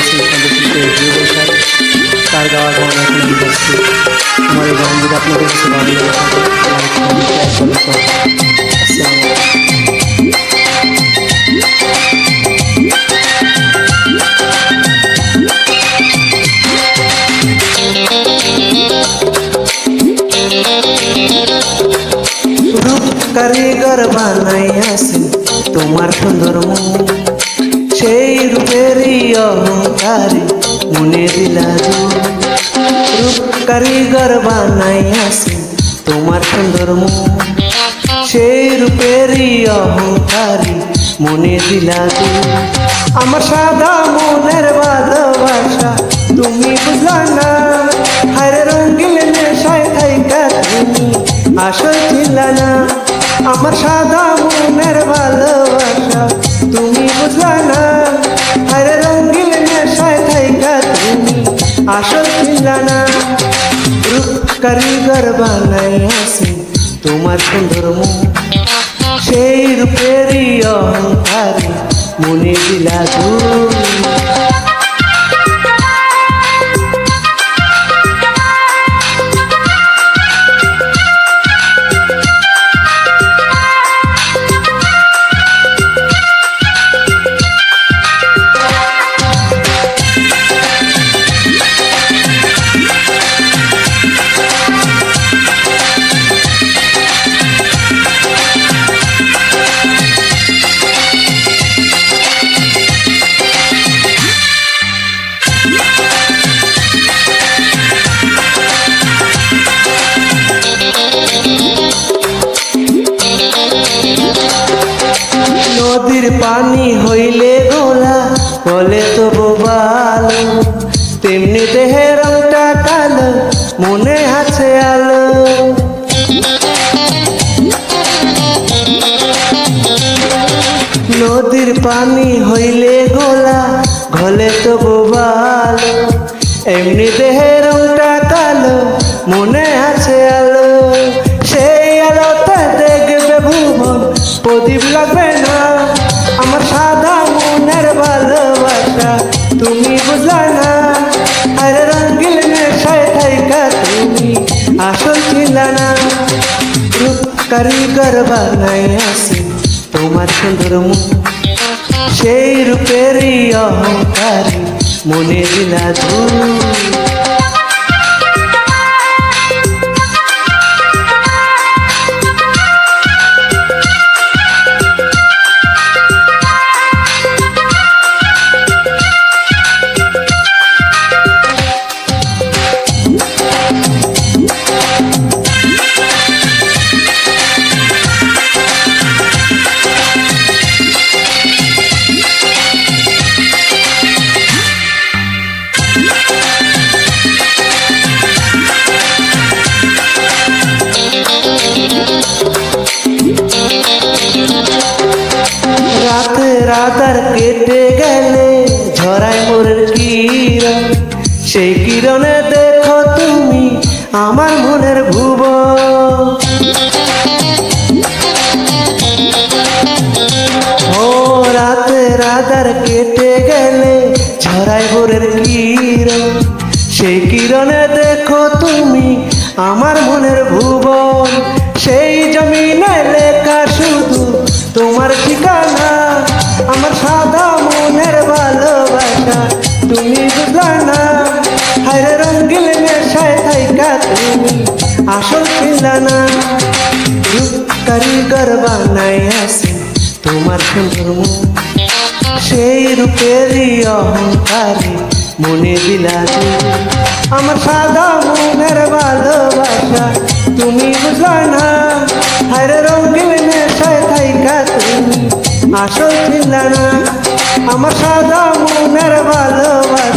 গেয়েছেন কণ্ঠশিল্পী যুগল স্যার, তার গাওয়া গান এখন আমি গাচ্ছি। আমার এই গান যদি আপনাদের কাছে ভালো লেগে থাকে আসসালামু আলাইকুম। কারিগর বানাইয়াছে তোমার সুন্দর মন, সেই রূপেরই অহংকারে মনে দিলা রূপ। কারিগর বানাইয়াছে তোমার সুন্দর মন, সেই রূপেরই অহংকারে মনে দিলা আমার সাদা মনের ভালোবাসা তুমি বুঝলা না, হারে রঙিন নেশায় থাইকা তুমি আসল ছিলা না। আমার সাদা মনের ভালোবাসা তুমি বুঝলা না, হারে রঙিন নেশায় থাইকা তুমি আসল ছিলা না। রূপ কারিগর বানাইয়াছে তোমার সুন্দর মন, সেই রূপেরই অহংকারে মনে দিলা নদীর পানি হইলে গোলা বলে তো বোবাল, তেমনি দেহের রংটা কালো মনে আছে আলো। নদীর পানি হইলে গোলা ঘলে তো বোবাল, এমনি দেহের রংটা কালো মনে আছে আলো। সেই আলোতে দেখবে ভুবন প্রদীপ লাগবে না, আমার সাদা মনের ভালোবাসা তুমি বুঝলা না, আরে রঙিন নেশায় থাইকা তুমি আসল ছিলা না। রূপ কারিগর বানাইয়াছে তোমার সুন্দর মন, সেই রূপেরই অহংকারে মনে দিলা রাতার কেটে গেলে ঝরায় মোরের কিরণ, সেই কিরণে দেখো তুমি আমার মনের ভুবন। ও রাতার কেটে গেলে ঝরায় মোরের কিরণ, সেই কিরণে দেখো তুমি আমার মনের ভুবন। সেই জমিনে লেখা শুধু তোমার ঠিকানা, আমার সাদা মনের ভালোবাসা তুমি বুঝলা না, হায়রে রঙিন নেশায় থাইকা তুমি আসল ছিলা না। রূপ কারিগর বানাইয়াছে তোমার সুন্দর মন, সেই রূপেরই অহংকারে মনে দিলা আমার সাদা মনের ভালোবাসা তুমি বুঝলা না, হায়রে রঙিন নেশায় থাইকা তুমি আসল ছিলা না। আমার সাদা মনের ভালোবাসা